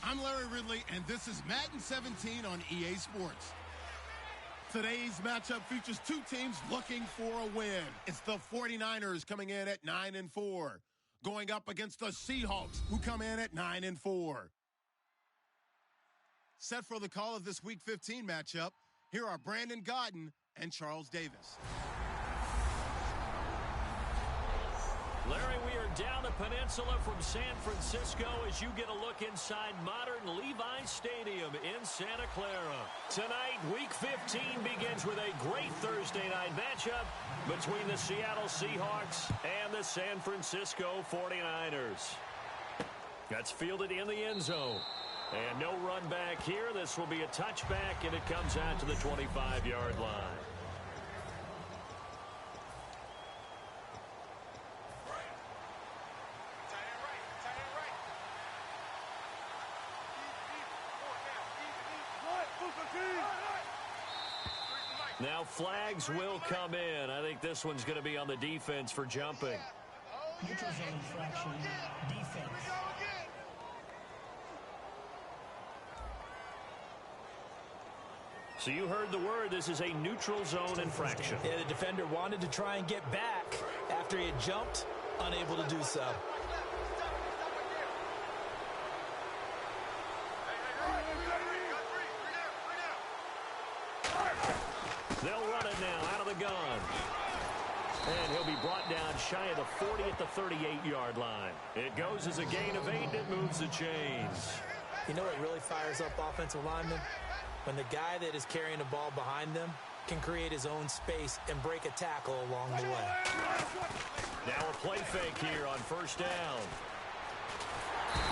I'm Larry Ridley, and this is Madden 17 on EA Sports. Today's matchup features two teams looking for a win. It's the 49ers coming in at 9-4, going up against the Seahawks, who come in at 9-4. Set for the call of this Week 15 matchup, here are Brandon Godden and Charles Davis. Larry, we are down the peninsula from San Francisco as you get a look inside modern Levi's Stadium in Santa Clara. Tonight, Week 15 begins with a great Thursday night matchup between the Seattle Seahawks and the San Francisco 49ers. That's fielded in the end zone. And no run back here. This will be a touchback, and it comes out to the 25-yard line. Now flags will come in. I think this one's going to be on the defense for jumping. Neutral zone infraction, defense. So you heard the word. This is a neutral zone infraction. Yeah, the defender wanted to try and get back after he had jumped, unable to do so. They'll run it now out of the gun. And he'll be brought down shy of the 40 at the 38-yard line. It goes as a gain of 8, and it moves the chains. You know what really fires up offensive linemen? When the guy that is carrying the ball behind them can create his own space and break a tackle along the way. Now a play fake here on first down.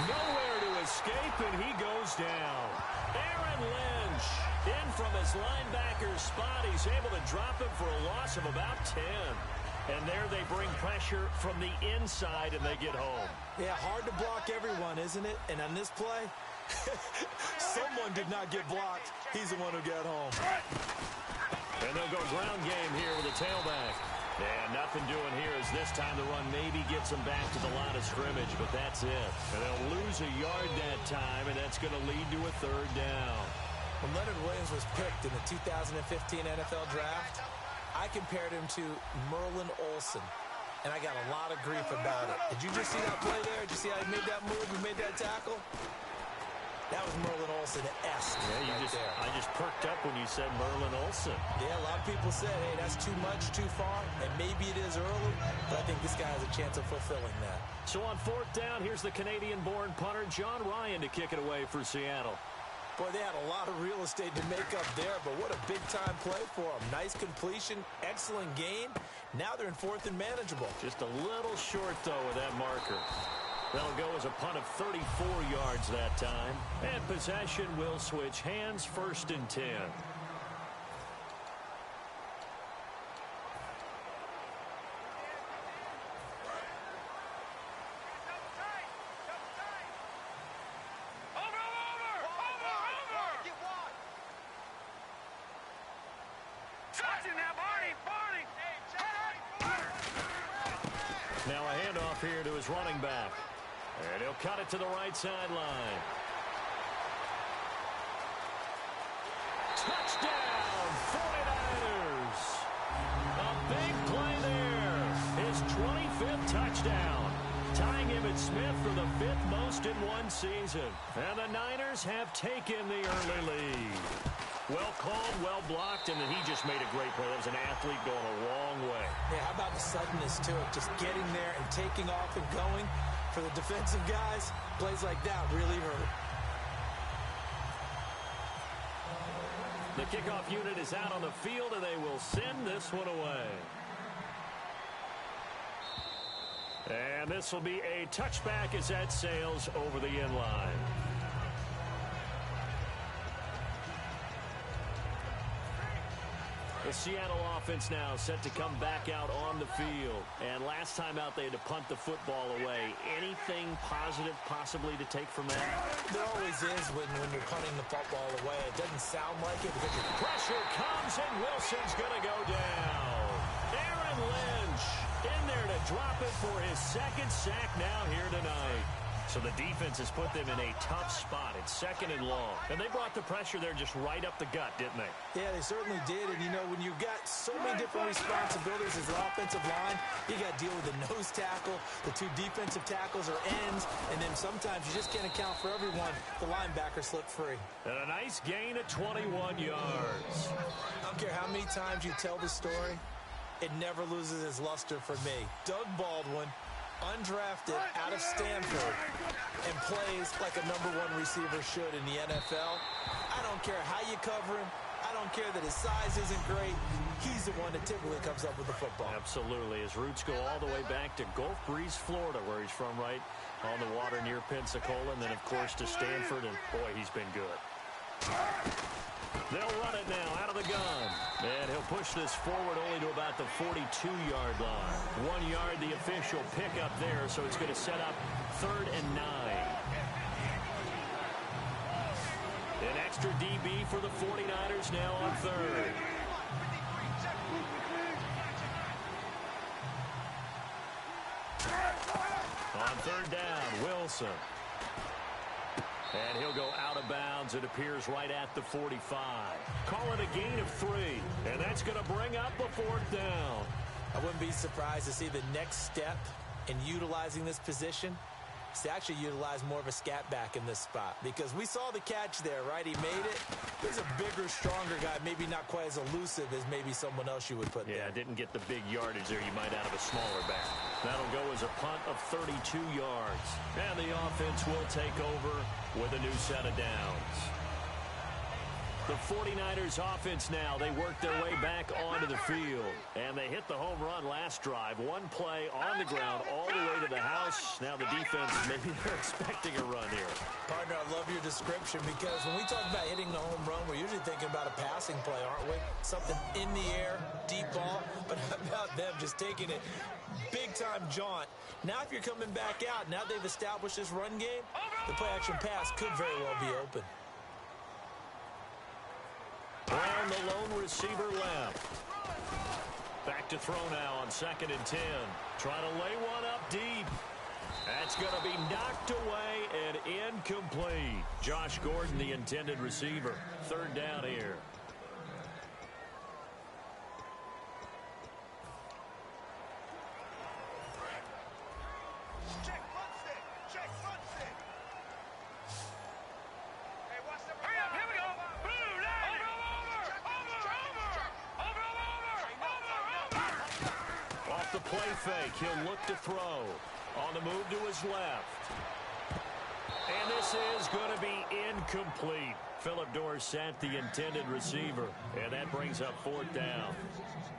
Nowhere to escape, and he goes down. Aaron Lynch in from his linebacker's spot. He's able to drop him for a loss of about 10. And there they bring pressure from the inside, and they get home. Yeah, hard to block everyone, isn't it? And on this play, someone did not get blocked. He's the one who got home. And they'll go ground game here with a tailback. And nothing doing here as this time the run maybe gets them back to the line of scrimmage, but that's it. And they'll lose a yard that time, and that's going to lead to a third down. When Leonard Williams was picked in the 2015 NFL Draft, I compared him to Merlin Olsen, and I got a lot of grief about it. Did you just see that play there? Did you see how he made that move and made that tackle? That was Merlin Olsen-esque. Yeah, I just perked up when you said Merlin Olsen. Yeah, a lot of people said, hey, that's too much, too far, and maybe it is early, but I think this guy has a chance of fulfilling that. So on fourth down, here's the Canadian-born punter John Ryan to kick it away for Seattle. Boy, they had a lot of real estate to make up there, but what a big-time play for them. Nice completion, excellent gain. Now they're in fourth and manageable. Just a little short, though, with that marker. That'll go as a punt of 34 yards that time. And possession will switch hands, first and 10. Now a handoff here to his running back. And he'll cut it to the right sideline. Touchdown, 49ers. A big play there. His 25th touchdown. Tying Emmitt Smith for the 5th most in one season. And the Niners have taken the early lead. Well called, well blocked, and then he just made a great play. That was an athlete going a long way. Yeah, how about the suddenness to it? Just getting there and taking off and going. For the defensive guys, plays like that really hurt. The kickoff unit is out on the field, and they will send this one away. And this will be a touchback as that sails over the end line. The Seattle offense now set to come back out on the field. And last time out, they had to punt the football away. Anything positive possibly to take from that? There always is when you're punting the football away. It doesn't sound like it. Because pressure comes, and Wilson's going to go down. Aaron Lynch in there to drop it for his second sack now here tonight. So the defense has put them in a tough spot. It's 2nd and long. And they brought the pressure there just right up the gut, didn't they? Yeah, they certainly did. And, you know, when you've got so many different responsibilities as an offensive line, you got to deal with the nose tackle, the 2 defensive tackles or ends, and then sometimes you just can't account for everyone. The linebacker slipped free. And a nice gain of 21 yards. I don't care how many times you tell the story, it never loses its luster for me. Doug Baldwin, undrafted out of Stanford, and plays like a #1 receiver should in the NFL. I don't care how you cover him. I don't care that his size isn't great. He's the one that typically comes up with the football. Absolutely. His roots go all the way back to Gulf Breeze, Florida, where he's from, right on the water near Pensacola, and then, of course, to Stanford, and, boy, he's been good. They'll run it now out of the gun. And he'll push this forward only to about the 42-yard line. 1 yard, the official pickup there, so it's going to set up 3rd and 9. An extra DB for the 49ers now on 3rd. On 3rd down, Wilson. And he'll go out of bounds, it appears, right at the 45. Call it a gain of 3, and that's going to bring up a 4th down. I wouldn't be surprised to see the next step in utilizing this position is to actually utilize more of a scat back in this spot, because we saw the catch there, right? He made it. He's a bigger, stronger guy, maybe not quite as elusive as maybe someone else you would put there. Yeah, didn't get the big yardage there you might out of a smaller back. That'll go as a punt of 32 yards. And the offense will take over with a new set of downs. The 49ers offense now, they work their way back onto the field. And they hit the home run last drive. 1 play on the ground all the way to the house. Now the defense, maybe they're expecting a run here. Partner, I love your description, because when we talk about hitting the home run, we're usually thinking about a passing play, aren't we? Something in the air, deep ball. But how about them just taking it big-time jaunt? Now if you're coming back out, now they've established this run game, the play-action pass could very well be open. Brown, the lone receiver, left. Back to throw now on 2nd and 10. Trying to lay one up deep. That's going to be knocked away and incomplete. Josh Gordon, the intended receiver. 3rd down here. The play fake, he'll look to throw. On the move to his left. And this is going to be incomplete. Phillip Dorsett, the intended receiver. And that brings up 4th down.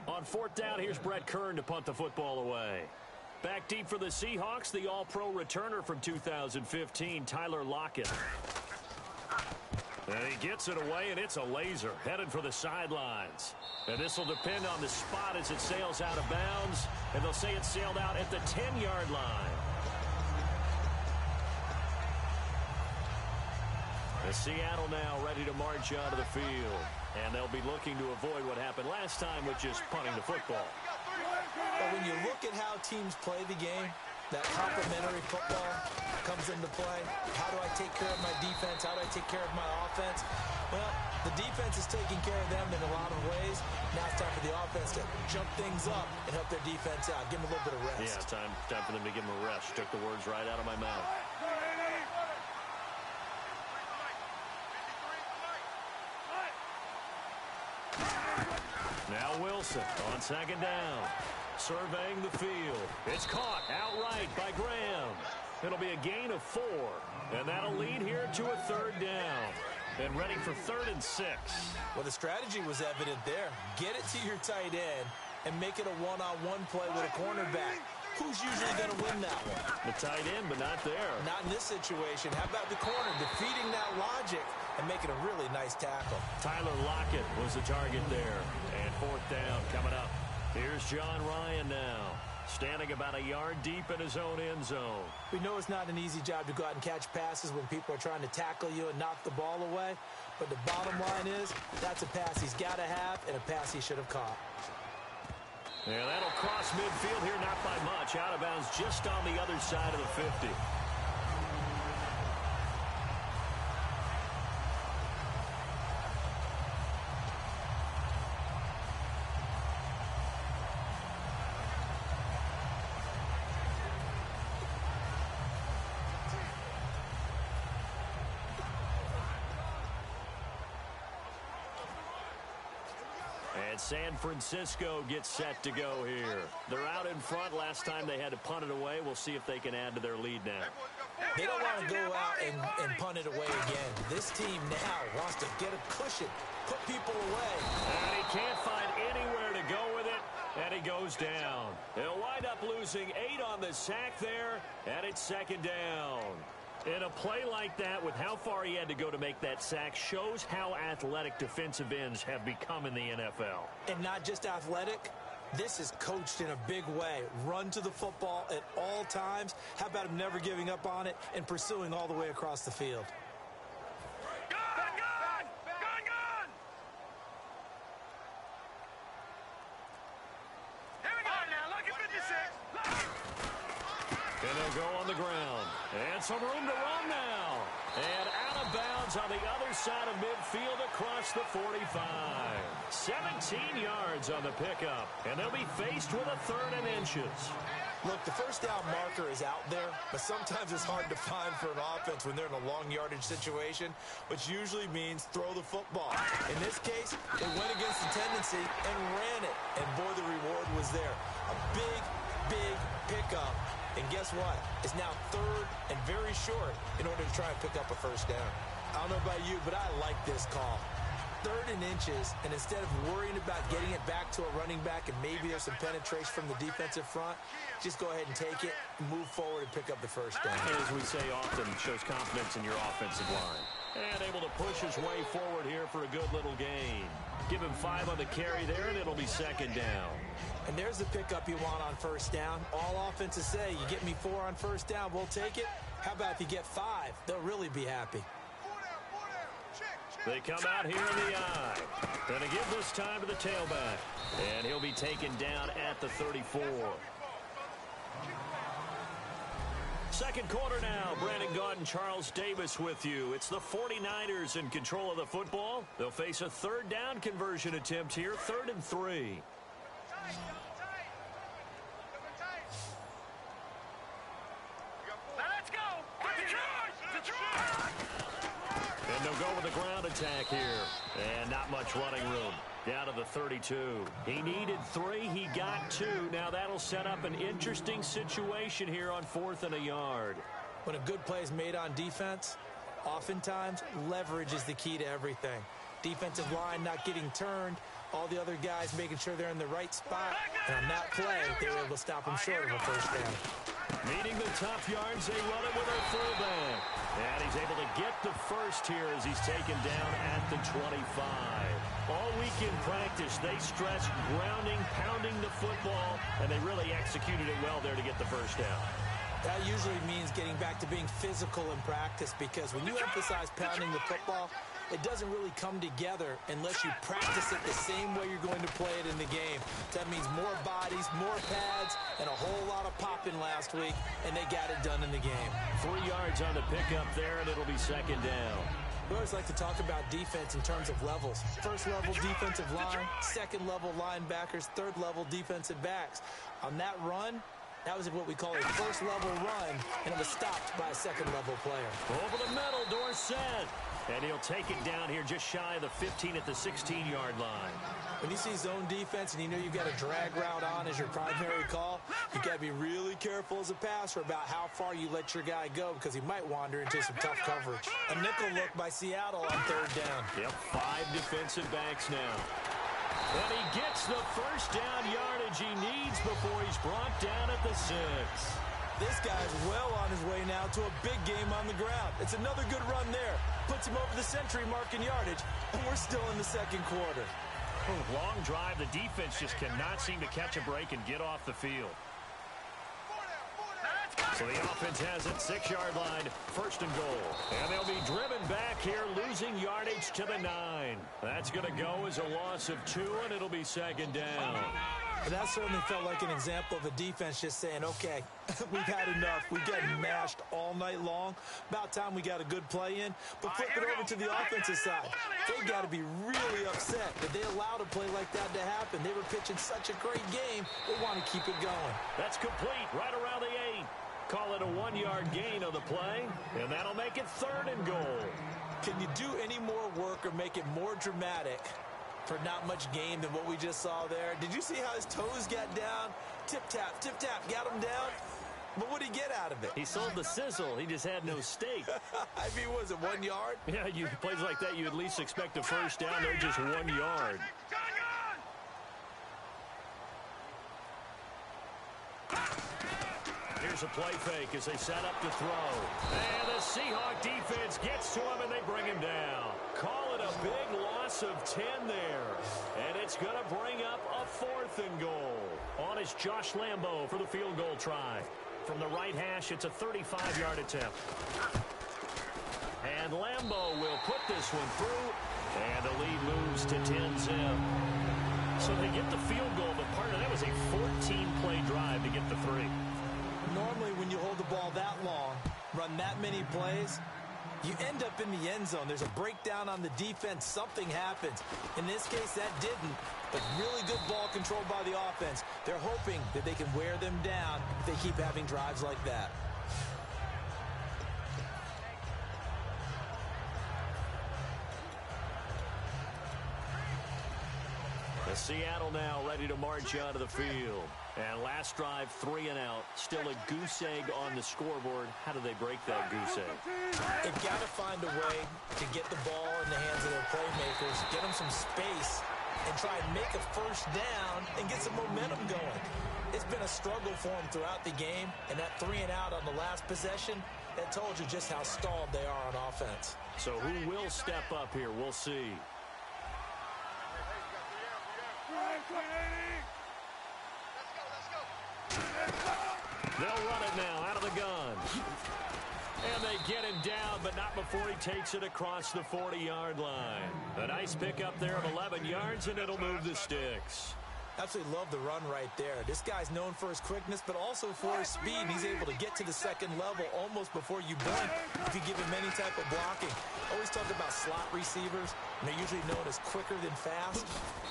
On 4th down, here's Brett Kern to punt the football away. Back deep for the Seahawks, the all-pro returner from 2015, Tyler Lockett. And he gets it away, and it's a laser. Headed for the sidelines. And this will depend on the spot as it sails out of bounds. And they'll say it sailed out at the 10-yard line. The Seattle now ready to march onto the field. And they'll be looking to avoid what happened last time with just punting the football. But when you look at how teams play the game, that complementary football comes into play. How do I take care of my defense? How do I take care of my offense? Well, the defense is taking care of them in a lot of ways. Now it's time for the offense to jump things up and help their defense out. Give them a little bit of rest. Yeah, time for them to give them a rest. Took the words right out of my mouth. Now Wilson on 2nd down. Surveying the field. It's caught outright by Graham. It'll be a gain of 4. And that'll lead here to a 3rd down. And ready for 3rd and 6. Well, the strategy was evident there. Get it to your tight end and make it a one-on-one play with a cornerback. Who's usually going to win that one? The tight end, but not there. Not in this situation. How about the corner defeating that logic and making a really nice tackle? Tyler Lockett was the target there. And 4th down coming up. Here's John Ryan now, standing about a yard deep in his own end zone. We know it's not an easy job to go out and catch passes when people are trying to tackle you and knock the ball away. But the bottom line is, that's a pass he's got to have and a pass he should have caught. Yeah, that'll cross midfield here, not by much. Out of bounds just on the other side of the 50. And San Francisco gets set to go here. They're out in front. Last time they had to punt it away. We'll see if they can add to their lead now. They don't want to go out and punt it away again. This team now wants to get a cushion, put people away. And he can't find anywhere to go with it, and he goes down. He'll wind up losing 8 on the sack there, and it's second down. In a play like that, with how far he had to go to make that sack, shows how athletic defensive ends have become in the NFL. And not just athletic. This is coached in a big way. Run to the football at all times. How about him never giving up on it and pursuing all the way across the field? And they'll go on the ground. And some room to run now. And out of bounds on the other side of midfield across the 45. 17 yards on the pickup. And they'll be faced with a 3rd and inches. Look, the first down marker is out there, but sometimes it's hard to find for an offense when they're in a long yardage situation, which usually means throw the football. In this case, they went against the tendency and ran it. And boy, the reward was there. A big, big pickup. And guess what? It's now 3rd and very short in order to try and pick up a first down. I don't know about you, but I like this call. 3rd and inches, and instead of worrying about getting it back to a running back and maybe there's some penetration from the defensive front, just go ahead and take it, move forward, and pick up the first down. As we say often, shows confidence in your offensive line. And able to push his way forward here for a good little gain. Give him 5 on the carry there, and it'll be second down. And there's the pickup you want on first down. All offenses say, you get me 4 on first down, we'll take it. How about if you get 5? They'll really be happy. They come out here in the eye. Gonna give this time to the tailback. And he'll be taken down at the 34. Second quarter now. Brandon Gaudin, Charles Davis with you. It's the 49ers in control of the football. They'll face a 3rd down conversion attempt here. 3rd and 3. Let's go! And they'll go with the ground attack here. And not much running room. Down to the 32. He needed 3. He got 2. Now that'll set up an interesting situation here on 4th and a yard. When a good play is made on defense, oftentimes leverage is the key to everything. Defensive line not getting turned. All the other guys making sure they're in the right spot. And on that play, they were able to stop him short of a first down. Meeting the tough yards, they run it with a fullback. And he's able to get the first here as he's taken down at the 25. All week in practice, they stressed grounding, pounding the football, and they really executed it well there to get the first down. That usually means getting back to being physical in practice, because when you emphasize pounding the football, it doesn't really come together unless you practice it the same way you're going to play it in the game. That means more bodies, more pads, and a whole lot of popping last week, and they got it done in the game. 3 yards on the pickup there, and it'll be second down. We always like to talk about defense in terms of levels. First level defensive line, second level linebackers, third level defensive backs. On that run, that was what we call a first level run, and it was stopped by a second level player. Over the middle, Dorsett. And he'll take it down here just shy of the 15 at the 16-yard line. When you see zone defense and you know you've got a drag route on as your primary call, you got to be really careful as a passer about how far you let your guy go, because he might wander into some tough coverage. A nickel look by Seattle on 3rd down. Yep, 5 defensive backs now. And he gets the first down yardage he needs before he's brought down at the 6. This guy's well on his way now to a big game on the ground. It's another good run there. Puts him over the century mark in yardage, and we're still in the second quarter. Long drive. The defense just cannot seem to catch a break and get off the field. So the offense has it, 6-yard line, 1st and goal. And they'll be driven back here, losing yardage to the 9. That's going to go as a loss of 2, and it'll be second down. But that certainly felt like an example of a defense just saying, okay, we've had enough. We've gotten mashed all night long. About time we got a good play in. But flip it over to the offensive side. They got to be really upset that they allowed a play like that to happen. They were pitching such a great game, they want to keep it going. That's complete right around the 8. Call it a 1-yard gain on the play, and that'll make it 3rd and goal. Can you do any more work or make it more dramatic for not much gain than what we just saw there. Did you see how his toes got down? Tip-tap, got him down. But what did he get out of it? He sold the sizzle. He just had no steak. I mean, was it 1 yard? Yeah, plays like that, you at least expect a first down. They're just 1 yard. Here's a play fake as they set up to throw. And the Seahawk defense gets to him, and they bring him down. Call it a big loss of 10 there. And it's going to bring up a 4th and goal. On is Josh Lambo for the field goal try. From the right hash, it's a 35-yard attempt. And Lambo will put this one through. And the lead moves to 10-zip. So they get the field goal, but part of that was a 14-play drive to get the 3. Normally, when you hold the ball that long, run that many plays, you end up in the end zone. There's a breakdown on the defense. Something happens. In this case, that didn't. But really good ball control by the offense. They're hoping that they can wear them down if they keep having drives like that. Seattle now ready to march out of the field. And last drive, 3 and out. Still a goose egg on the scoreboard. How do they break that goose egg? They've got to find a way to get the ball in the hands of their playmakers, get them some space, and try and make a first down and get some momentum going. It's been a struggle for them throughout the game, and that 3 and out on the last possession, that told you just how stalled they are on offense. So who will step up here? We'll see. They'll run it now out of the gun. And they get him down, but not before he takes it across the 40-yard line. A nice pickup there of 11 yards, and it'll move the sticks. Absolutely love the run right there. This guy's known for his quickness, but also for his speed. And he's able to get to the second level almost before you blink if you give him any type of blocking. Always talk about slot receivers, and they're usually known as quicker than fast.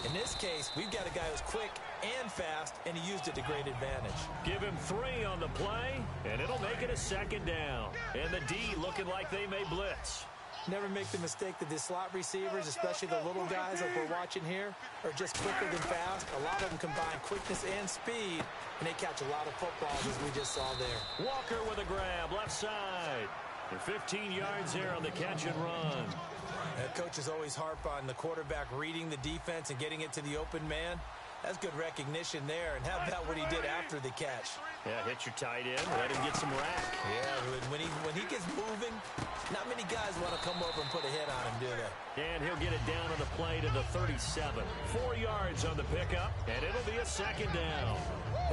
In this case, we've got a guy who's quick and fast, and he used it to great advantage. Give him 3 on the play, and it'll make it a second down. And the D looking like they may blitz. Never make the mistake that the slot receivers, especially the little guys like we're watching here, are just quicker than fast. A lot of them combine quickness and speed, and they catch a lot of footballs, as we just saw there. Walker with a grab, left side. And 15 yards there on the catch and run. Coaches always harp on the quarterback reading the defense and getting it to the open man. That's good recognition there. And how about what he did after the catch? Yeah, hit your tight end, let him get some rack. Yeah, when he gets moving, not many guys want to come over and put a hit on him, do they? And he'll get it down on the play to the 37. 4 yards on the pickup, and it'll be a second down.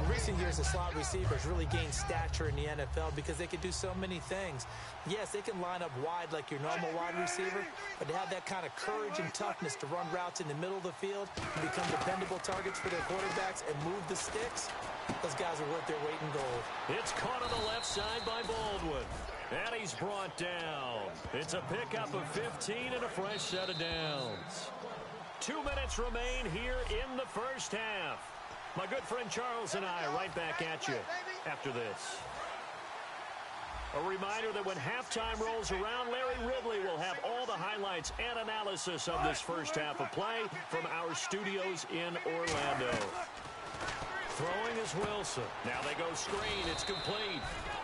In recent years, the slot receivers really gained stature in the NFL because they can do so many things. Yes, they can line up wide like your normal wide receiver, but to have that kind of courage and toughness to run routes in the middle of the field and become dependable targets for their quarterbacks and move the sticks, those guys are worth their weight in gold. It's caught on the left side by Baldwin. And he's brought down. It's a pickup of 15 and a fresh set of downs. 2 minutes remain here in the first half. My good friend Charles and I right back at you after this. A reminder that when halftime rolls around, Larry Ridley will have all the highlights and analysis of this first half of play from our studios in Orlando. Throwing is Wilson. Now they go screen. It's complete.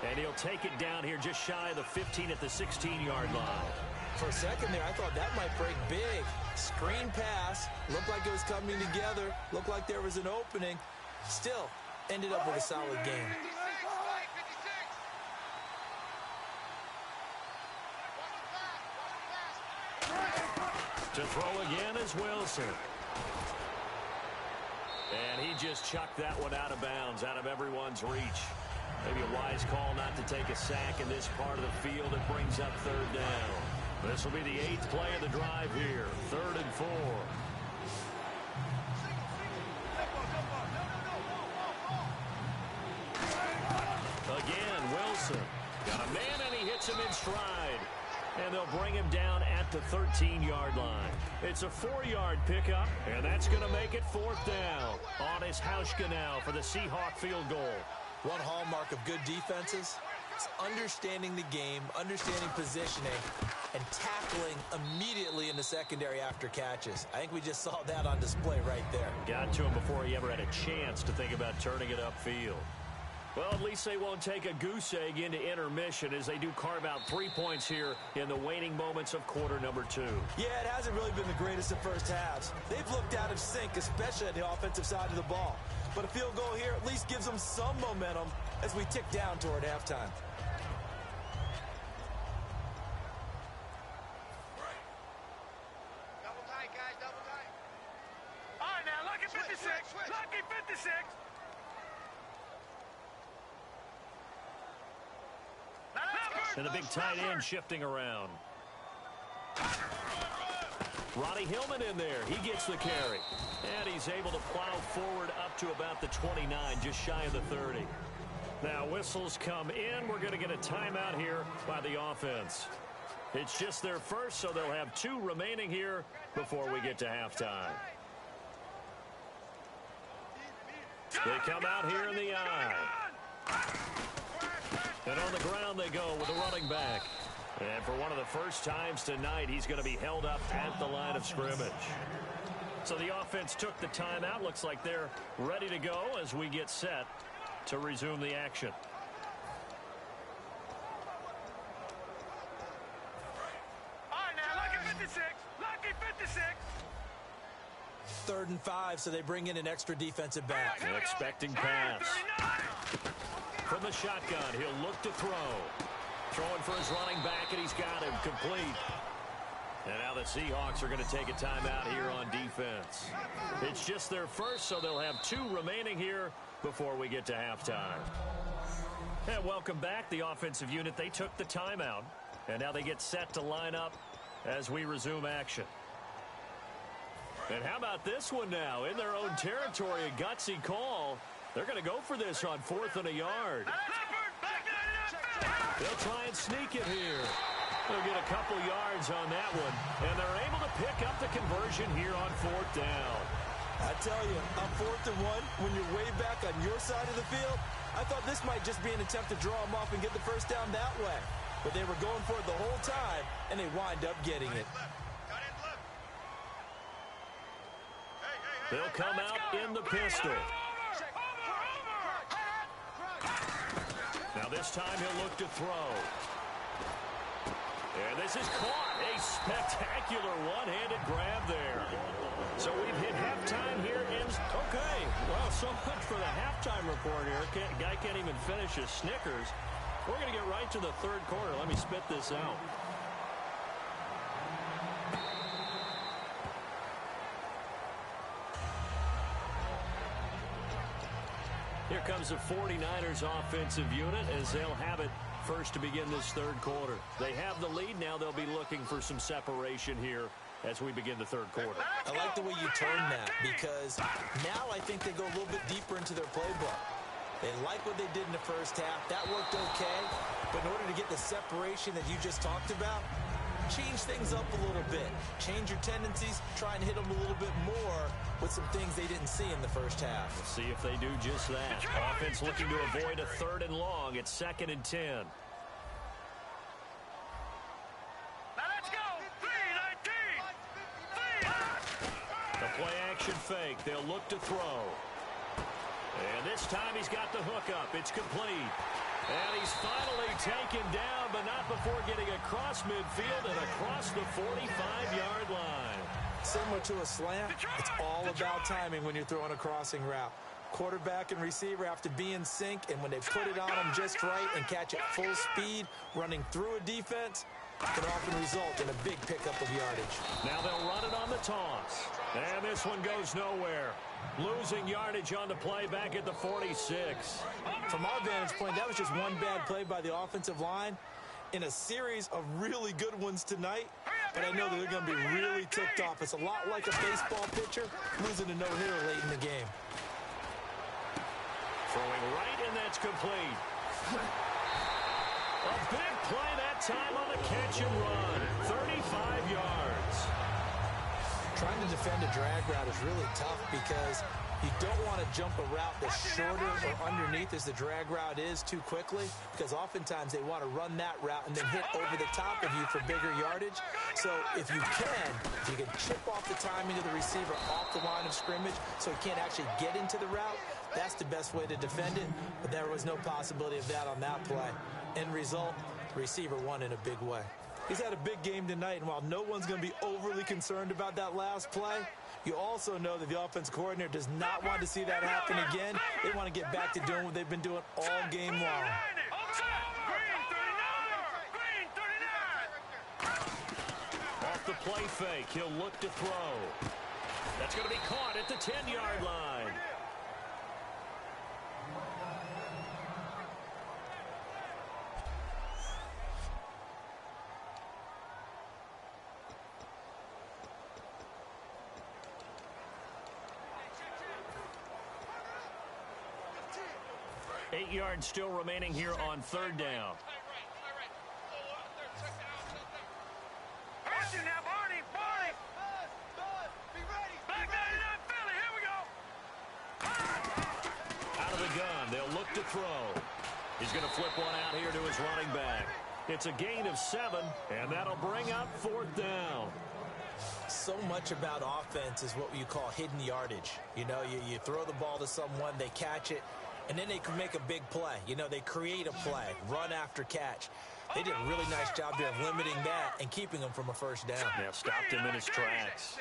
And he'll take it down here just shy of the 15 at the 16-yard line. For a second there, I thought that might break big. Screen pass. Looked like it was coming together. Looked like there was an opening. Still, ended up with a solid game. To throw again is Wilson. And he just chucked that one out of bounds, out of everyone's reach. Maybe a wise call not to take a sack in this part of the field. It brings up third down. This will be the 8th play of the drive here. 3rd and 4. Again, Wilson. Got a man, and he hits him in stride. And they'll bring him down at the 13-yard line. It's a 4-yard pickup, and that's going to make it 4th down. On his Hauschka now for the Seahawk field goal. One hallmark of good defenses It's understanding the game, understanding positioning, and tackling immediately in the secondary after catches. I think we just saw that on display right there. Got to him before he ever had a chance to think about turning it upfield. Well, at least they won't take a goose egg into intermission as they do carve out 3 points here in the waning moments of quarter number 2. Yeah, it hasn't really been the greatest of first halves. They've looked out of sync, especially on the offensive side of the ball. But a field goal here at least gives them some momentum as we tick down toward halftime. Double tight, guys, double tight. All right, now, lucky 56. Lucky 56. And the big tight end shifting around. Ronnie Hillman in there. He gets the carry. And he's able to plow forward up to about the 29, just shy of the 30. Now whistles come in. We're going to get a timeout here by the offense. It's just their first, so they'll have 2 remaining here before we get to halftime. They come out here in the eye. And on the ground they go with a running back. And for one of the first times tonight, he's going to be held up at the line of scrimmage. So the offense took the timeout. Looks like they're ready to go as we get set to resume the action. All right, now, lucky 56. Lucky 56. 3rd and 5, so they bring in an extra defensive back. An expecting pass. From the shotgun, he'll look to throw. Throwing for his running back, and he's got him complete. And now the Seahawks are going to take a timeout here on defense. It's just their first, so they'll have 2 remaining here before we get to halftime. And welcome back, the offensive unit. They took the timeout, and now they get set to line up as we resume action. And how about this one now? In their own territory, a gutsy call. They're going to go for this on 4th and a yard. They'll try and sneak it here. They'll get a couple yards on that one, and they're able to pick up the conversion here on 4th down. I tell you, on 4th and 1, when you're way back on your side of the field, I thought this might just be an attempt to draw them off and get the first down that way. But they were going for it the whole time, and they wind up getting it. They'll come out in the pistol. Now this time he'll look to throw. And this is caught. A spectacular one-handed grab there. So we've hit halftime here in... Okay, well, so much for the halftime report here. Guy can't even finish his Snickers. We're going to get right to the 3rd quarter. Let me spit this out. Here comes the 49ers offensive unit as they'll have it first to begin this 3rd quarter. They have the lead. Now they'll be looking for some separation here as we begin the 3rd quarter. I like the way you turn that because now I think they go a little bit deeper into their playbook. They like what they did in the first half. That worked okay. But in order to get the separation that you just talked about, change things up a little bit. Change your tendencies. Try and hit them a little bit more with some things they didn't see in the first half. We'll see if they do just that. Offense looking to avoid a 3rd and long. It's 2nd and 10. Now let's go. 3-19. The play action fake. They'll look to throw. And this time he's got the hook up. It's complete. And he's finally taken down, but not before getting across midfield and across the 45-yard line. Similar to a slant, it's all about timing when you're throwing a crossing route. Quarterback and receiver have to be in sync, and when they put it on them just right and catch it full speed, running through a defense, can often result in a big pickup of yardage. Now they'll run it on the toss. And this one goes nowhere. Losing yardage on the play back at the 46. From our vantage point, that was just one bad play by the offensive line in a series of really good ones tonight. But I know that they're going to be really ticked off. It's a lot like a baseball pitcher losing a no-hitter late in the game. Throwing right, and that's complete. A big play that time on the catch and run. 35 yards. Trying to defend a drag route is really tough because You don't want to jump a route that's shorter or underneath as the drag route is too quickly, because oftentimes they want to run that route and then hit over the top of you for bigger yardage. So if you can chip off the timing of the receiver off the line of scrimmage so he can't actually get into the route, that's the best way to defend it. But there was no possibility of that on that play. End result, the receiver won in a big way. He's had a big game tonight, and while no one's going to be overly concerned about that last play, you also know that the offense coordinator does not want to see that happen again. They want to get back to doing what they've been doing all game long. Off the play fake, he'll look to throw. That's going to be caught at the 10-yard line. Eight yards still remaining here on third down. Out of the gun, they'll look to throw. He's going to flip one out here to his running back. It's a gain of 7, and that'll bring up fourth down. So much about offense is what you call hidden yardage. You know, you throw the ball to someone, they catch it, and then they can make a big play. You know, they create a play, run after catch. They did a really nice job there of limiting that and keeping him from a first down. Yeah, stopped him in his tracks.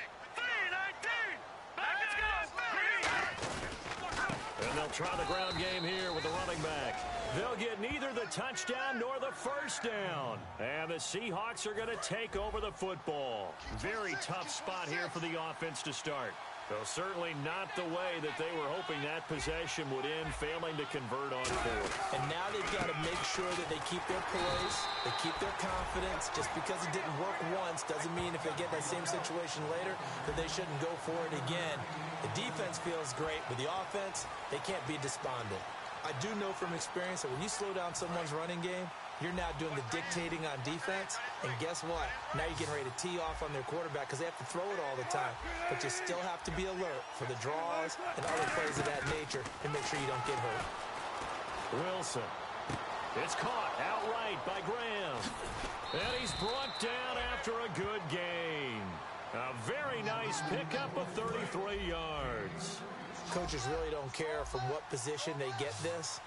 And they'll try the ground game here with the running back. They'll get neither the touchdown nor the first down. And the Seahawks are going to take over the football. Very tough spot here for the offense to start. Though certainly not the way that they were hoping that possession would end, failing to convert on fourth. And now they've got to make sure that they keep their poise, they keep their confidence. Just because it didn't work once doesn't mean if they get that same situation later that they shouldn't go for it again. The defense feels great, but the offense, they can't be despondent. I do know from experience that when you slow down someone's running game, you're now doing the dictating on defense, and guess what? Now you're getting ready to tee off on their quarterback because they have to throw it all the time. But you still have to be alert for the draws and other plays of that nature and make sure you don't get hurt. Wilson. It's caught outright by Graham. And he's brought down after a good gain. A very nice pickup of 33 yards. Coaches really don't care from what position they get this,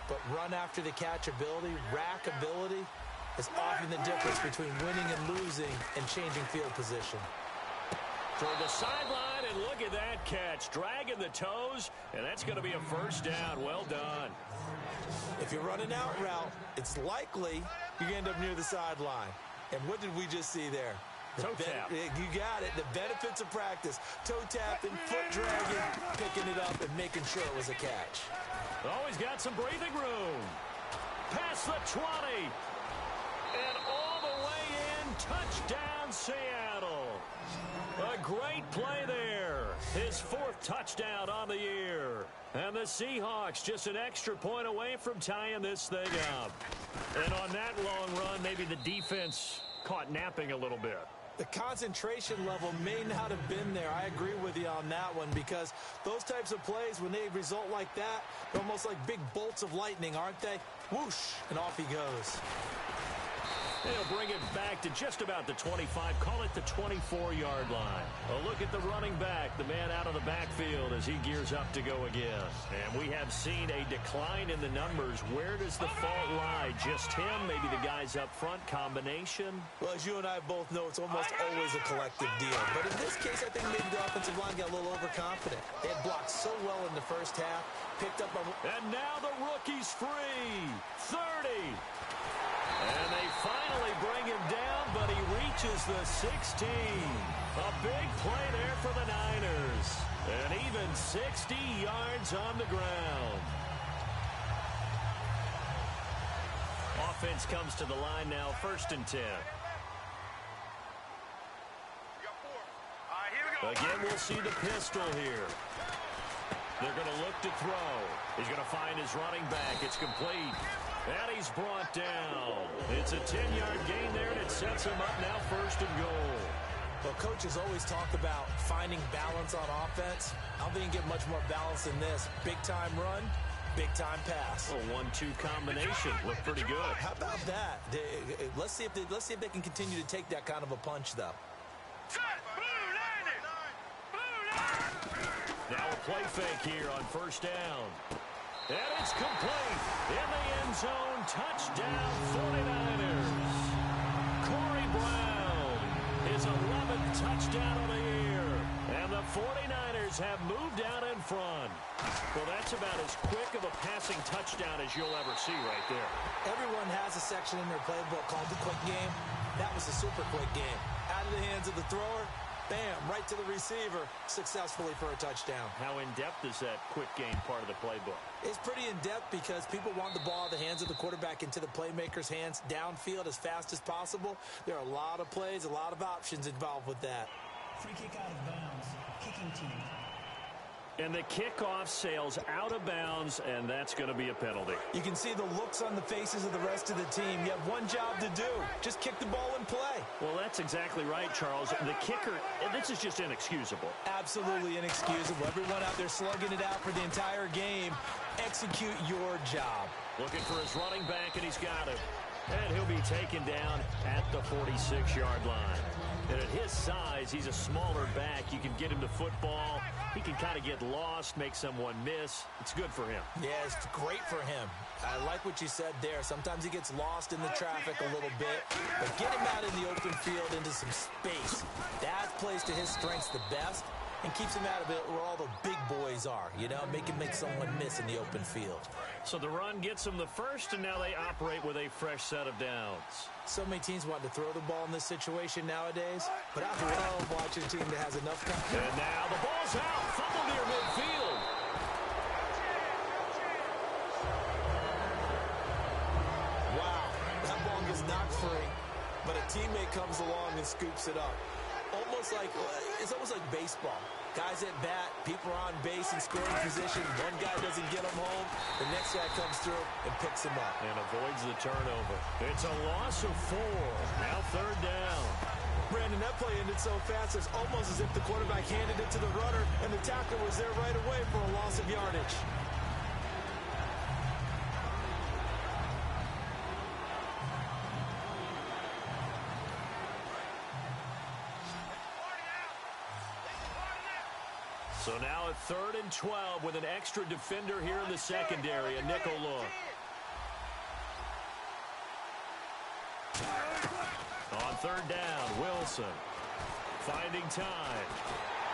but run after the catch ability, rack ability, is often the difference between winning and losing and changing field position. Toward the sideline, and look at that catch. Dragging the toes, and that's going to be a first down. Well done. If you're running out route, it's likely you're going to end up near the sideline. And what did we just see there? Toe tap. You got it. The benefits of practice. Toe tapping, foot dragging, picking it up, and making sure it was a catch. Always got some breathing room. Past the 20. And all the way in. Touchdown, Seattle. A great play there. His fourth touchdown on the year. And the Seahawks just an extra point away from tying this thing up. And on that long run, maybe the defense caught napping a little bit. The concentration level may not have been there. I agree with you on that one, because those types of plays, when they result like that, they're almost like big bolts of lightning, aren't they? Whoosh, and off he goes. They'll bring it back to just about the 25. Call it the 24-yard line. A look at the running back, the man out of the backfield as he gears up to go again. And we have seen a decline in the numbers. Where does the fault lie? Just him? Maybe the guys up front? Combination? Well, as you and I both know, it's almost always a collective deal. But in this case, I think maybe the offensive line got a little overconfident. They had blocked so well in the first half, picked up a... And now the rookie's free. 30. And they finally bring him down, but he reaches the 16. A big play there for the Niners. And even 60 yards on the ground. Offense comes to the line now, 1st and 10. Again, we'll see the pistol here. They're going to look to throw. He's going to find his running back. It's complete. And he's brought down. It's a 10-yard gain there, and it sets him up now 1st and goal. Well, coaches always talk about finding balance on offense. I don't think you can get much more balance than this. Big-time run, big-time pass. A 1-2 combination. Looked pretty good. How about that? Let's see if they can continue to take that kind of a punch, though. Now a play fake here on first down. And it's complete. In the end zone, touchdown 49ers. Corey Brown, his 11th touchdown of the year. And the 49ers have moved out in front. Well, that's about as quick of a passing touchdown as you'll ever see right there. Everyone has a section in their playbook called the quick game. That was a super quick game. Out of the hands of the thrower, bam, right to the receiver, successfully for a touchdown. How in-depth is that quick game part of the playbook? It's pretty in-depth because people want the ball out of the hands of the quarterback into the playmaker's hands downfield as fast as possible. There are a lot of plays, a lot of options involved with that. Free kick out of bounds. Kicking team. And the kickoff sails out of bounds, and that's going to be a penalty. You can see the looks on the faces of the rest of the team. You have one job to do. Just kick the ball and play. Well, that's exactly right, Charles. The kicker, this is just inexcusable. Absolutely inexcusable. Everyone out there slugging it out for the entire game. Execute your job. Looking for his running back, and he's got him. And he'll be taken down at the 46-yard line. And at his size, he's a smaller back. You can get him to football. He can kind of get lost, make someone miss. It's good for him. Yeah, it's great for him. I like what you said there. Sometimes he gets lost in the traffic a little bit. But get him out in the open field into some space. That plays to his strengths the best and keeps him out of it where all the big boys are. You know, make him make someone miss in the open field. So the run gets them the first, and now they operate with a fresh set of downs. So many teams want to throw the ball in this situation nowadays, but I love watching a team that has enough confidence. And now the ball's out. Fumble near midfield. Wow, that ball gets knocked free, but a teammate comes along and scoops it up. It's almost like baseball. Guys at bat, people are on base in scoring position. One guy doesn't get him home. The next guy comes through and picks him up. And avoids the turnover. It's a loss of 4. Now third down. Brandon, that play ended so fast, it's almost as if the quarterback handed it to the runner, and the tackler was there right away for a loss of yardage. So now a 3rd and 12 with an extra defender here in the secondary, a nickel look. On third down, Wilson finding time.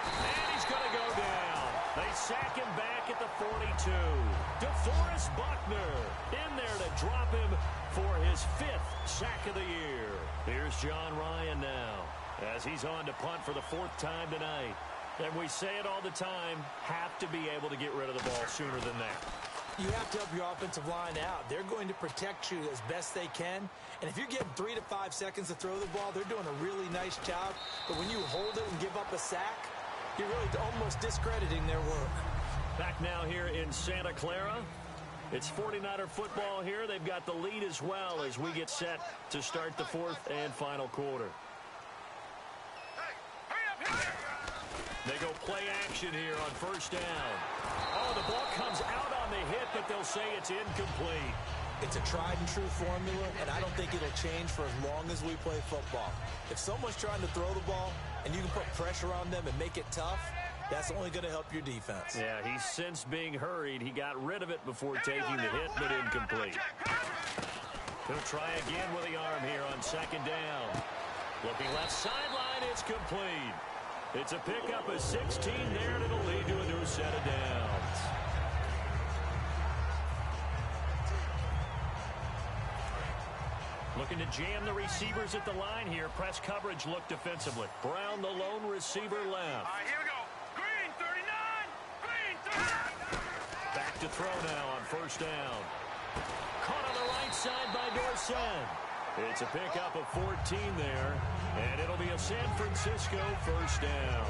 And he's going to go down. They sack him back at the 42. DeForest Buckner in there to drop him for his 5th sack of the year. Here's John Ryan now as he's on to punt for the 4th time tonight. And we say it all the time, have to be able to get rid of the ball sooner than that. You have to help your offensive line out. They're going to protect you as best they can. And if you're getting 3 to 5 seconds to throw the ball, they're doing a really nice job. But when you hold it and give up a sack, you're really almost discrediting their work. Back now here in Santa Clara. It's 49er football here. They've got the lead as well as we get set to start the 4th and final quarter. They go play action here on first down. Oh, the ball comes out on the hit, but they'll say it's incomplete. It's a tried-and-true formula, and I don't think it'll change for as long as we play football. If someone's trying to throw the ball and you can put pressure on them and make it tough, that's only going to help your defense. Yeah, he's since being hurried. He got rid of it before taking the hit, but incomplete. He'll try again with the arm here on second down. Looking left sideline, it's complete. It's a pickup of 16 there, and it'll lead to a new set of downs. Looking to jam the receivers at the line here. Press coverage look defensively. Brown, the lone receiver left. All right, here we go. Green, 39. Green, 39. Back to throw now on first down. Caught on the right side by Dorsett. It's a pickup of 14 there, and it'll be a San Francisco first down.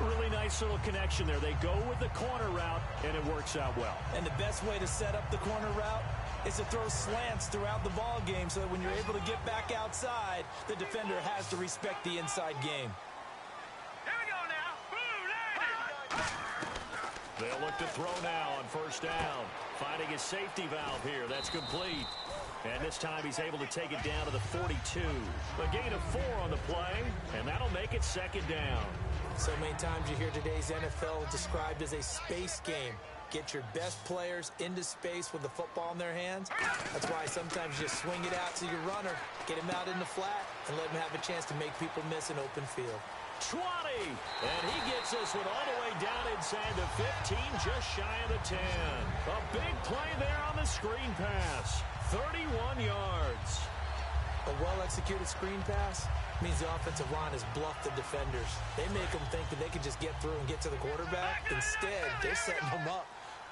Really nice little connection there. They go with the corner route, and it works out well. And the best way to set up the corner route is to throw slants throughout the ball game so that when you're able to get back outside, the defender has to respect the inside game. They'll look to throw now on first down. Finding his safety valve here. That's complete. And this time he's able to take it down to the 42. A gain of 4 on the play, and that'll make it second down. So many times you hear today's NFL described as a space game. Get your best players into space with the football in their hands. That's why sometimes you just swing it out to your runner, get him out in the flat, and let him have a chance to make people miss an open field. 20, and he gets this one all the way down inside the 15, just shy of the 10. A big play there on the screen pass, 31 yards. A well-executed screen pass means the offensive line has bluffed the defenders. They make them think that they can just get through and get to the quarterback. Instead, they're setting them up.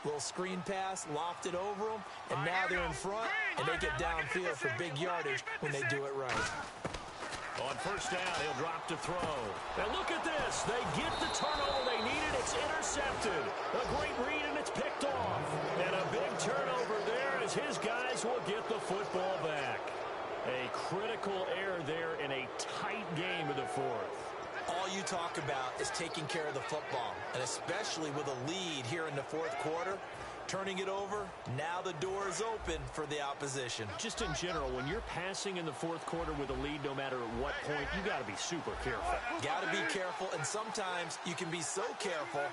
Little screen pass, lofted over them, and now they're in front, and they get downfield for big yardage when they do it right. On first down, he'll drop to throw. And look at this. They get the turnover they needed. It's intercepted. A great read, and it's picked off. And a big turnover there as his guys will get the football back. A critical error there in a tight game of the fourth. All you talk about is taking care of the football, and especially with a lead here in the fourth quarter. Turning it over, now the door is open for the opposition. Just in general, when you're passing in the fourth quarter with a lead, no matter at what point, you got to be super careful. Got to be careful, and sometimes you can be so careful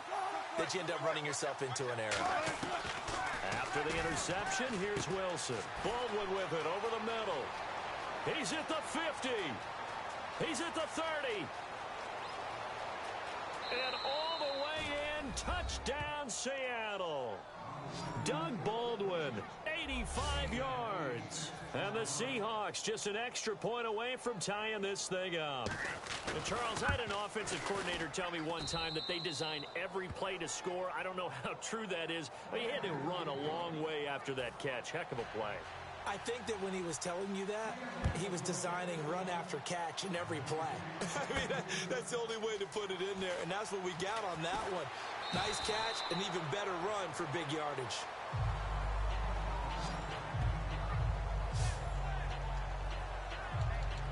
that you end up running yourself into an error. After the interception, here's Wilson. Baldwin with it over the middle. He's at the 50. He's at the 30. And all the way in, touchdown Seattle. Doug Baldwin, 85 yards. And the Seahawks just an extra point away from tying this thing up. And Charles, I had an offensive coordinator tell me one time that they design every play to score. I don't know how true that is. But he had to run a long way after that catch. Heck of a play. I think that when he was telling you that, he was designing run after catch in every play. I mean, that's the only way to put it in there, and that's what we got on that one. Nice catch, an even better run for big yardage.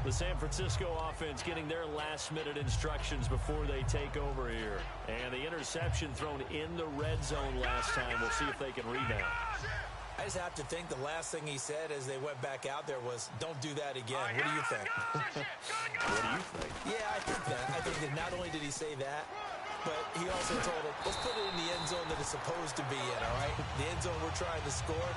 The San Francisco offense getting their last-minute instructions before they take over here. And the interception thrown in the red zone last time. We'll see if they can rebound. I just have to think the last thing he said as they went back out there was, don't do that again. What do you think? What do you think? Yeah, I think that. I think that not only did he say that, but he also told him, let's put it in the end zone that it's supposed to be in, all right? The end zone we're trying to score.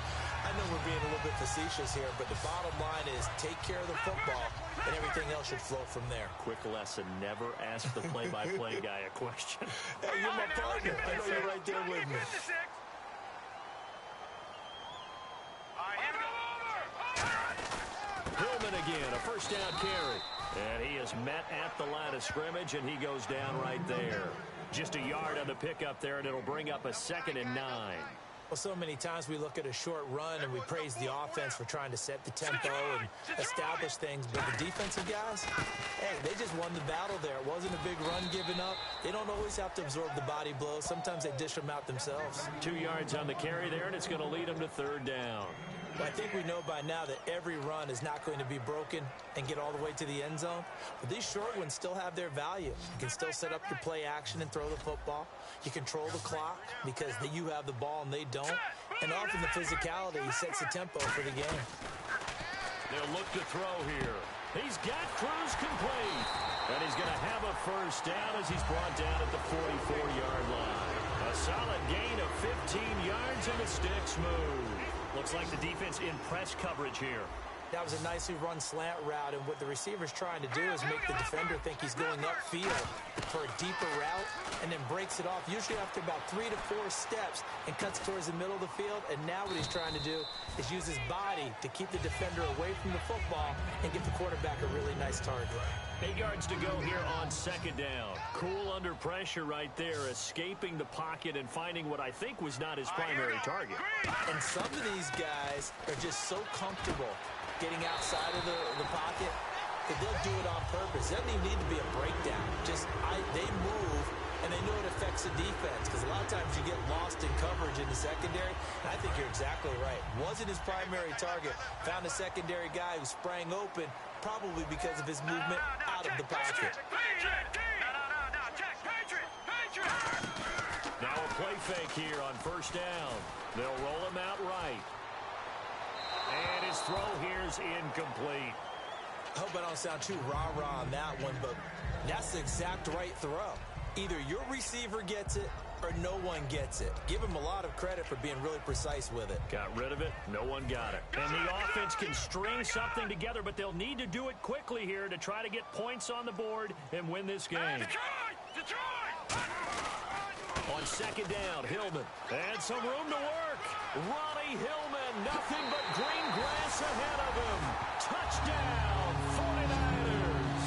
I know we're being a little bit facetious here, but the bottom line is take care of the football, and everything else should flow from there. Quick lesson, never ask the play-by-play guy a question. Hey, you're my partner. I know you're right there with me. Hillman again, a first down carry. And he is met at the line of scrimmage, and he goes down right there. Just a yard on the pickup there, and it'll bring up a 2nd and 9. Well, so many times we look at a short run and we praise the offense for trying to set the tempo and establish things. But the defensive guys, hey, they just won the battle there. It wasn't a big run given up. They don't always have to absorb the body blows. Sometimes they dish them out themselves. 2 yards on the carry there, and it's going to lead them to 3rd down. Well, I think we know by now that every run is not going to be broken and get all the way to the end zone. But these short ones still have their value. You can still set up your play action and throw the football. You control the clock because you have the ball and they don't. And often the physicality sets the tempo for the game. They'll look to throw here. He's got Cruz complete. And he's going to have a first down as he's brought down at the 44-yard line. A solid gain of 15 yards and the sticks move. Looks like the defense in press coverage here. That was a nicely run slant route, and what the receiver's trying to do is make the defender think he's going upfield for a deeper route and then breaks it off, usually after about 3 to 4 steps, and cuts towards the middle of the field. And now what he's trying to do is use his body to keep the defender away from the football and give the quarterback a really nice target. 8 yards to go here on 2nd down. Cool under pressure right there, escaping the pocket and finding what I think was not his primary target. And some of these guys are just so comfortable getting outside of the pocket that they'll do it on purpose. It doesn't even need to be a breakdown. Just they move, and they know it affects the defense because a lot of times you get lost in coverage in the secondary. And I think you're exactly right. Wasn't his primary target. Found a secondary guy who sprang open, probably because of his movement out of the pocket. Now a play fake here on first down. They'll roll him out right. And his throw here's incomplete. I hope I don't sound too rah-rah on that one, but that's the exact right throw. Either your receiver gets it or no one gets it. Give him a lot of credit for being really precise with it. Got rid of it. No one got it. And the offense can string something together, but they'll need to do it quickly here to try to get points on the board and win this game. On second down, Hillman. And some room to work. Ronnie Hillman, nothing but green grass ahead of him. Touchdown, 49ers.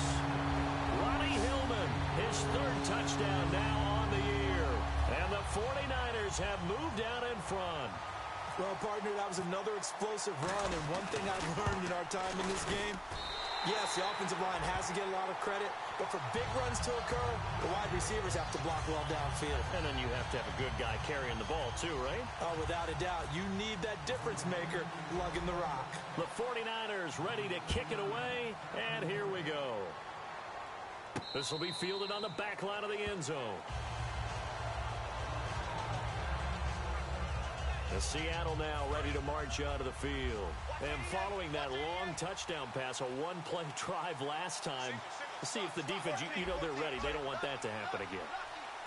Ronnie Hillman, his third touchdown now on the year. And the 49ers have moved out in front. Well, partner, that was another explosive run, and one thing I've learned in our time in this game, yes, the offensive line has to get a lot of credit, but for big runs to occur, the wide receivers have to block well downfield. And then you have to have a good guy carrying the ball too, right? Oh, without a doubt. You need that difference maker lugging the rock. The 49ers ready to kick it away, and here we go. This will be fielded on the back line of the end zone. The Seattle now ready to march out of the field. And following that long touchdown pass, a one-play drive last time, to see if the defense, you know they're ready. They don't want that to happen again.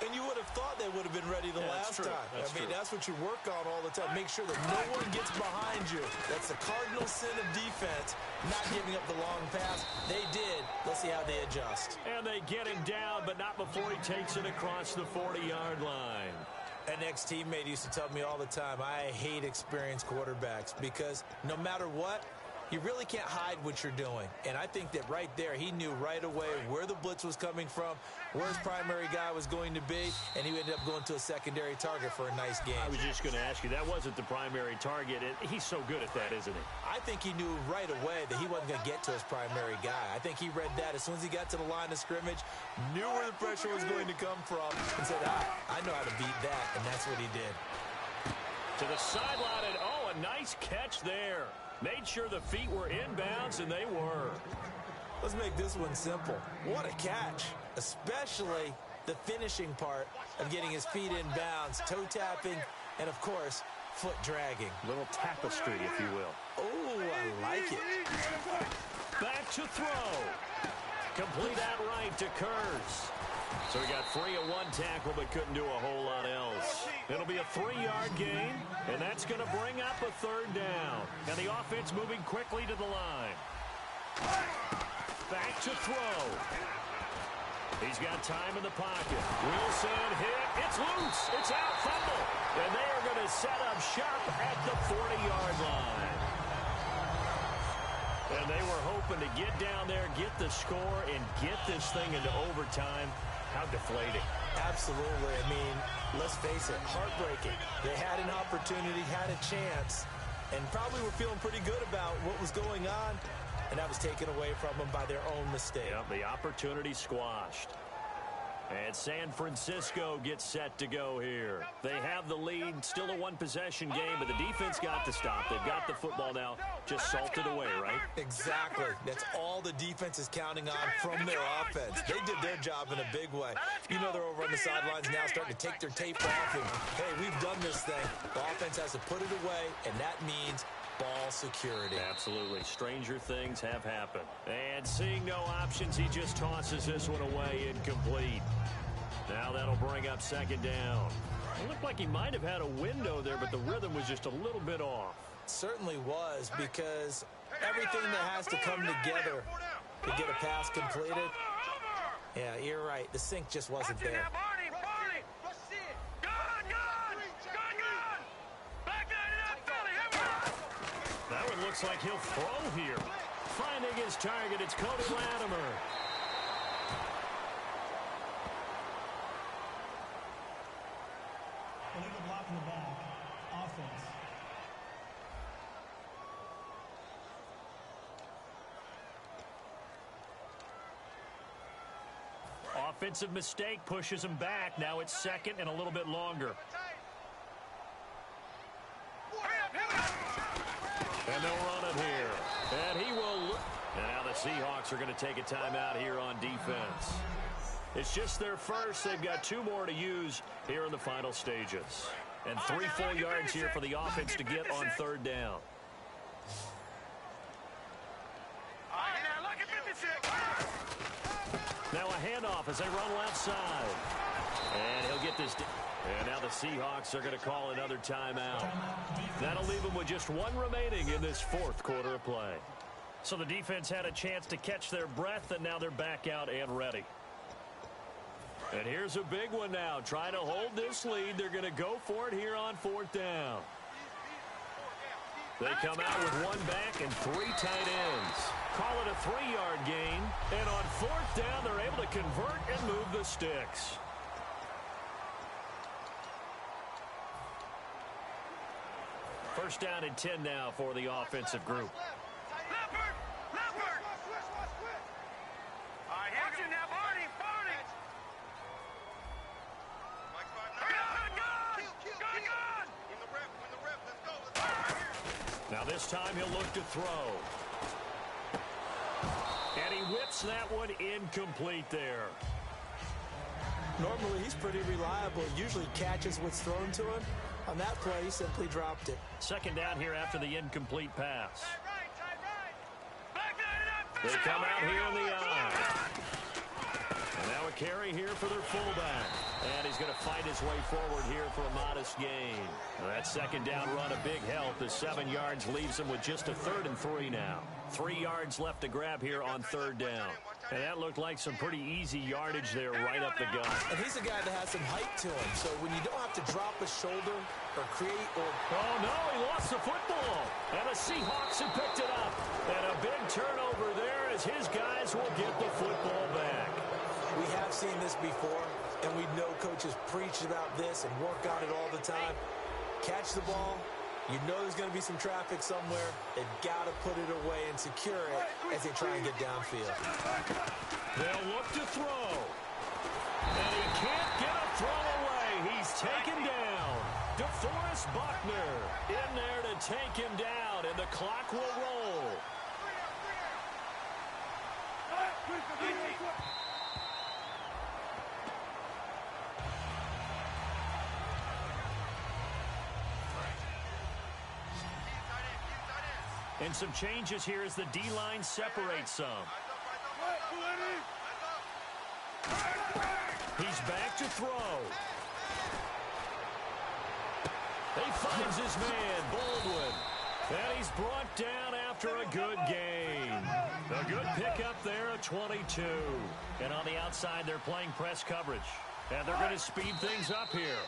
And you would have thought they would have been ready the last time. That's true. That's what you work on all the time. Make sure that no one gets behind you. That's the cardinal sin of defense, not giving up the long pass. They did. Let's see how they adjust. And they get him down, but not before he takes it across the 40-yard line. An ex-teammate used to tell me all the time, I hate experienced quarterbacks because no matter what, you really can't hide what you're doing. And I think that right there, he knew right away where the blitz was coming from, where his primary guy was going to be, and he ended up going to a secondary target for a nice game. I was just going to ask you, that wasn't the primary target. He's so good at that, isn't he? I think he knew right away that he wasn't going to get to his primary guy. I think he read that as soon as he got to the line of scrimmage, knew where the pressure was going to come from, and said, I know how to beat that, and that's what he did. To the sideline, and a nice catch there. Made sure the feet were inbounds, and they were. Let's make this one simple. What a catch, especially the finishing part of getting his feet in bounds, toe tapping, and, of course, foot dragging. Little tapestry, if you will. Oh, I like it. Back to throw. Complete outright to Kurz. So he got free of one tackle but couldn't do a whole lot else. It'll be a 3-yard gain, and that's going to bring up a third down. And the offense moving quickly to the line. Back to throw. He's got time in the pocket. Wilson hit. It's loose. It's out. Fumble. And they are going to set up shop at the 40-yard line. And they were hoping to get down there, get the score, and get this thing into overtime. How deflating. Absolutely. I mean, let's face it, heartbreaking. They had an opportunity, had a chance, and probably were feeling pretty good about what was going on, and that was taken away from them by their own mistake. Yep, the opportunity squashed. And San Francisco gets set to go here. They have the lead, still a one-possession game, but the defense got to stop. They've got the football now, just salted away, right? Exactly. That's all the defense is counting on from their offense. They did their job in a big way. You know they're over on the sidelines now starting to take their tape off, and, hey, we've done this thing. The offense has to put it away, and that means ball security. Absolutely. Stranger things have happened. And seeing no options, he just tosses this one away incomplete. Now that'll bring up second down. It looked like he might have had a window there, but the rhythm was just a little bit off. Certainly was, because everything that has to come together to get a pass completed, yeah, you're right. The sync just wasn't there. That one looks like he'll throw here. Finding his target, it's Cody Latimer. Illegal block in the back. Offense. Offensive mistake pushes him back. Now it's second and a little bit longer. And they'll run it here. And he will. And now the Seahawks are going to take a timeout here on defense. It's just their first. They've got 2 more to use here in the final stages. And 3 full yards here for the offense to get on 3rd down. Now a handoff as they run left side. And he'll get this. And now the Seahawks are going to call another timeout. That'll leave them with just 1 remaining in this 4th quarter of play. So the defense had a chance to catch their breath, and now they're back out and ready. And here's a big one now. Trying to hold this lead. They're going to go for it here on 4th down. They come out with 1 back and 3 tight ends. Call it a 3-yard gain. And on 4th down, they're able to convert and move the sticks. First down and 10 now for the offensive group. Now this time he'll look to throw. And he whips that one incomplete there. Normally he's pretty reliable. Usually catches what's thrown to him. On that play, he simply dropped it. 2nd down here after the incomplete pass. They come out here in the eye. And now a carry here for their fullback. And he's going to fight his way forward here for a modest gain. Now that 2nd down run, a big help. The 7 yards leaves him with just a 3rd and 3 now. 3 yards left to grab here on 3rd down. And that looked like some pretty easy yardage there right up the gut. And he's a guy that has some height to him. So when you don't have to drop a shoulder or create or... Oh, no, he lost the football. And the Seahawks have picked it up. And a big turnover there as his guys will get the football back. We have seen this before, and we know coaches preach about this and work on it all the time. Catch the ball. You know there's going to be some traffic somewhere. They've got to put it away and secure it as they try and get downfield. They'll look to throw. And he can't get a throw away. He's taken down. DeForest Buckner in there to take him down, and the clock will roll. And some changes here as the D-line separates some. He's back to throw. He finds his man, Baldwin. And he's brought down after a good gain. A good pickup there, a 22. And on the outside, they're playing press coverage. And they're going to speed things up here.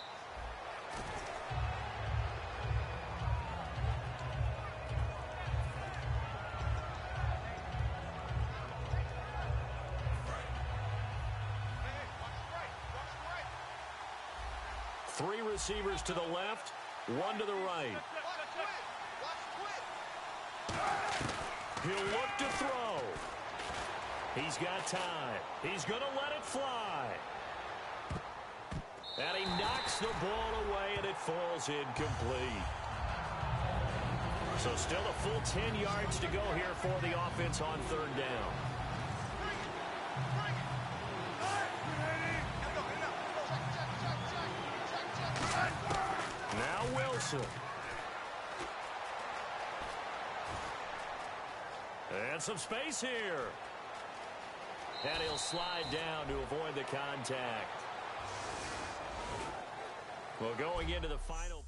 Three receivers to the left, 1 to the right. He'll look to throw. He's got time. He's going to let it fly. And he knocks the ball away, and it falls incomplete. So still a full 10 yards to go here for the offense on 3rd down. Now Wilson. And some space here. And he'll slide down to avoid the contact. Well, going into the final...